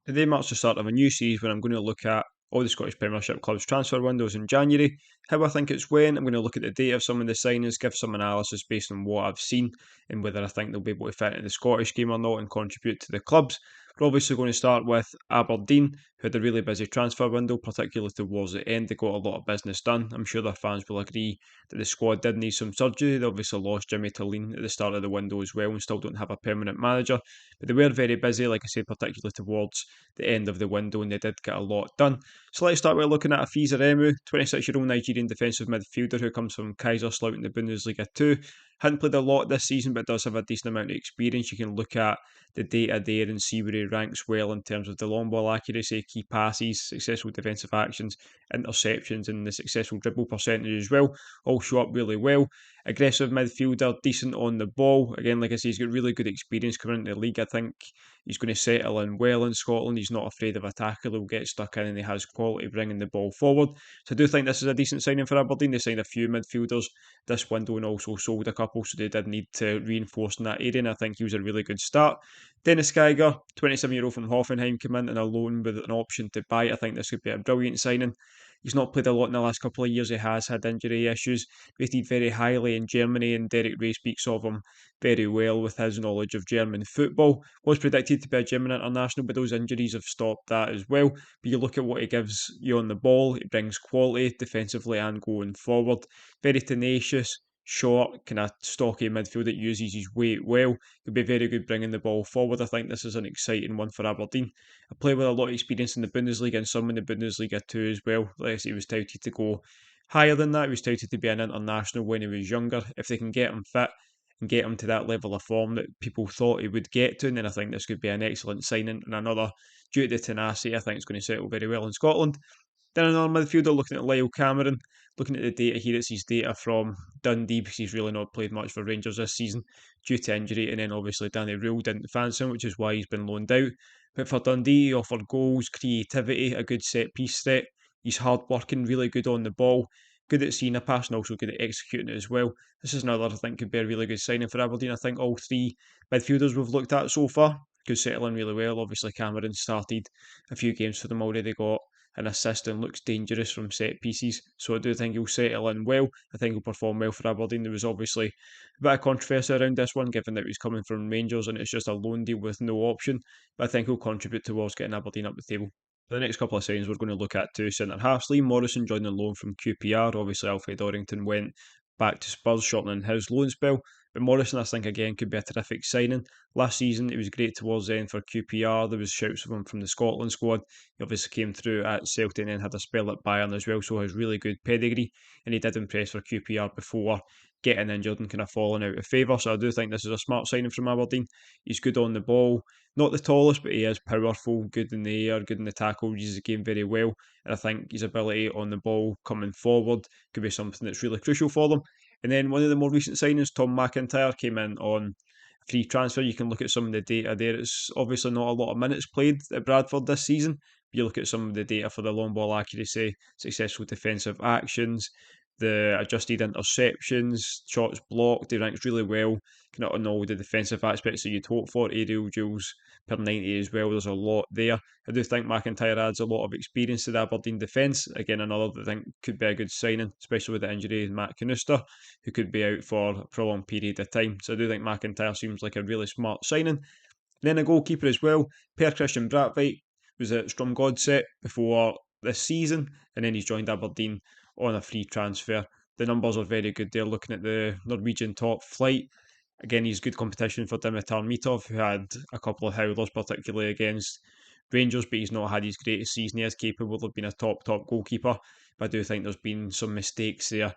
Today marks the start of a new season when I'm going to look at all the Scottish Premiership clubs' transfer windows in January, how I think it's went. I'm going to look at the date of some of the signings, give some analysis based on what I've seen and whether I think they'll be able to fit into the Scottish game or not and contribute to the clubs. We're obviously going to start with Aberdeen, who had a really busy transfer window, particularly towards the end. They got a lot of business done. I'm sure their fans will agree that the squad did need some surgery. They obviously lost Jimmy Tulline at the start of the window as well and still don't have a permanent manager. But they were very busy, like I said, particularly towards the end of the window, and they did get a lot done. So let's start with looking at Afiza Emu, 26-year-old Nigerian defensive midfielder who comes from Kaiserslautern in the Bundesliga 2. Hadn't played a lot this season, but does have a decent amount of experience. You can look at the data there and see where he ranks well in terms of the long ball accuracy, key passes, successful defensive actions, interceptions, and the successful dribble percentage as well. All show up really well. Aggressive midfielder, decent on the ball. Again, like I say, he's got really good experience coming into the league. I think he's going to settle in well in Scotland. He's not afraid of a tackle. He'll get stuck in and he has quality bringing the ball forward. So I do think this is a decent signing for Aberdeen. They signed a few midfielders this window and also sold a couple, so they did need to reinforce in that area, and I think he was a really good start. Dennis Geiger, 27-year-old from Hoffenheim, came in on a loan with an option to buy. I think this could be a brilliant signing. He's not played a lot in the last couple of years. He has had injury issues. Rated very highly in Germany, and Derek Ray speaks of him very well with his knowledge of German football. Was predicted to be a German international, but those injuries have stopped that as well. But you look at what he gives you on the ball, he brings quality defensively and going forward. Very tenacious, short, kind of stocky midfield that uses his weight well. He'll be very good bringing the ball forward. I think this is an exciting one for Aberdeen. A player with a lot of experience in the Bundesliga and some in the Bundesliga too as well. Like I say, he was touted to go higher than that. He was touted to be an international when he was younger. If they can get him fit and get him to that level of form that people thought he would get to, then I think this could be an excellent signing and another due to tenacity. I think it's going to settle very well in Scotland. Then another midfielder, looking at Lyle Cameron. Looking at the data here, it's his data from Dundee because he's really not played much for Rangers this season due to injury. And then obviously Danny Rule didn't fancy him, which is why he's been loaned out. But for Dundee, he offered goals, creativity, a good set piece threat. He's hard working, really good on the ball, good at seeing a pass and also good at executing it as well. This is another I think could be a really good signing for Aberdeen. I think all three midfielders we've looked at so far could settle in really well. Obviously Cameron started a few games for them already, got an assist and looks dangerous from set pieces. So I do think he'll settle in well. I think he'll perform well for Aberdeen. There was obviously a bit of controversy around this one, given that he's coming from Rangers and it's just a loan deal with no option. But I think he'll contribute towards getting Aberdeen up the table. For the next couple of signings, we're going to look at two centre halves. Liam Morrison joined on loan from QPR. Obviously, Alfred Orrington went back to Spurs, shortening his loan spell. But Morrison, I think, again, could be a terrific signing. Last season, it was great towards the end for QPR. There was shouts of him from the Scotland squad. He obviously came through at Celtic and then had a spell at Bayern as well, so has really good pedigree. And he did impress for QPR before getting injured and kind of falling out of favour. So I do think this is a smart signing from Aberdeen. He's good on the ball. Not the tallest, but he is powerful, good in the air, good in the tackle, uses the game very well. And I think his ability on the ball coming forward could be something that's really crucial for them. And then one of the more recent signings, Tom McIntyre, came in on a free transfer. You can look at some of the data there. It's obviously not a lot of minutes played at Bradford this season. You look at some of the data for the long ball accuracy, successful defensive actions, the adjusted interceptions, shots blocked. He ranks really well, kind of on all the defensive aspects that you'd hope for. Aerial duels per 90 as well. There's a lot there. I do think McIntyre adds a lot of experience to the Aberdeen defence. Again, another that I think could be a good signing, especially with the injury of Matt Canister, who could be out for a prolonged period of time. So I do think McIntyre seems like a really smart signing. Then a goalkeeper as well, Per Christian Brathwaite was at Stromgodset before this season, and then he's joined Aberdeen on a free transfer. The numbers are very good there, looking at the Norwegian top flight. Again, he's good competition for Dimitar Mitov, who had a couple of howlers, particularly against Rangers, but he's not had his greatest season. He is capable of being a top goalkeeper, but I do think there's been some mistakes there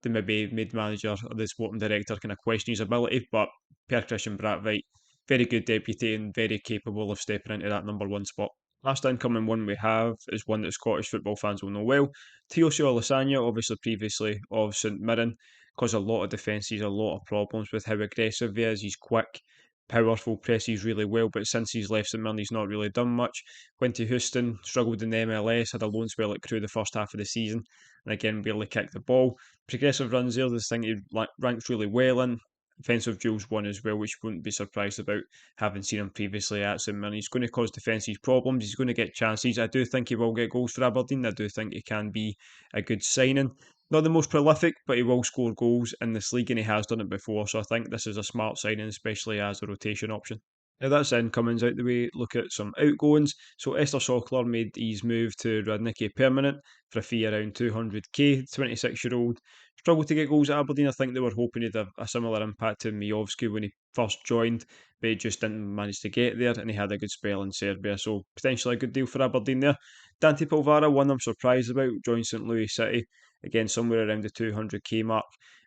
that maybe made manager or the sporting director kind of question his ability, but Per Christian Brathwaite, very good deputy and very capable of stepping into that number one spot. Last incoming one we have is one that Scottish football fans will know well. Teosio Olasanya, obviously previously of St Mirren, caused a lot of defences, a lot of problems with how aggressive he is. He's quick, powerful, presses really well, but since he's left St Mirren, he's not really done much. Went to Houston, struggled in the MLS, had a loan spell at Crewe the first half of the season, and again barely kicked the ball. Progressive runs there, this thing he ranks really well in. offensive duels won as well, which you wouldn't be surprised about having seen him previously at St Mirren. He's going to cause defences problems. He's going to get chances. I do think he will get goals for Aberdeen. I do think he can be a good signing. Not the most prolific, but he will score goals in this league, and he has done it before. So I think this is a smart signing, especially as a rotation option. Now that's incomings out the way. Look at some outgoings. So Esther Sockler made his move to Radnicki permanent for a fee around 200k. 26-year-old struggled to get goals at Aberdeen. I think they were hoping he'd have a similar impact to Mijovski when he first joined, but he just didn't manage to get there, and he had a good spell in Serbia. So potentially a good deal for Aberdeen there. Dante Polvara, one I'm surprised about, joined St Louis City again somewhere around the 200k mark.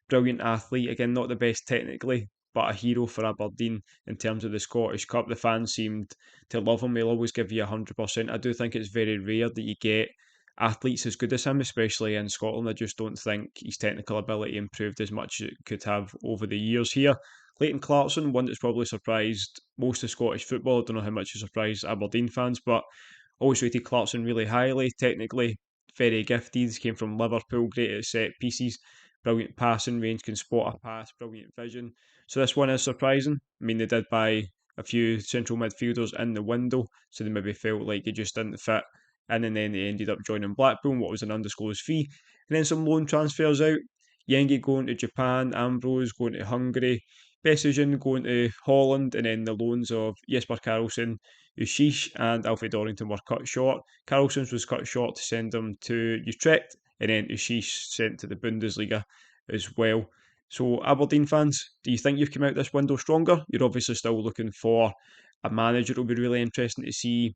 Brilliant athlete, again not the best technically, but a hero for Aberdeen in terms of the Scottish Cup. The fans seemed to love him. He'll always give you 100%. I do think it's very rare that you get athletes as good as him, especially in Scotland. I just don't think his technical ability improved as much as it could have over the years here. Clayton Clarkson, one that's probably surprised most of Scottish football. I don't know how much it surprised Aberdeen fans, but always rated Clarkson really highly. Technically, very gifted. Came from Liverpool, great at set pieces, brilliant passing range, can spot a pass, brilliant vision. So this one is surprising. I mean, they did buy a few central midfielders in the window, so they maybe felt like they just didn't fit. And then they ended up joining Blackpool, what was an undisclosed fee. And then some loan transfers out. Yengi going to Japan, Ambrose going to Hungary, Bessegen going to Holland, and then the loans of Jesper Karlsson, Ushish, and Alfie Dorrington were cut short. Karlsson's was cut short to send him to Utrecht, and then Ushish sent to the Bundesliga as well. So, Aberdeen fans, do you think you've come out this window stronger? You're obviously still looking for a manager. It'll be really interesting to see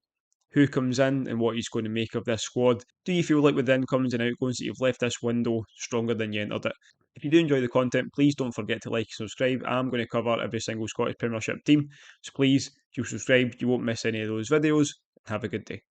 who comes in and what he's going to make of this squad. Do you feel like with the incomings and outgoings that you've left this window stronger than you entered it? If you do enjoy the content, please don't forget to like and subscribe. I'm going to cover every single Scottish Premiership team, so please, if you subscribe, you won't miss any of those videos. Have a good day.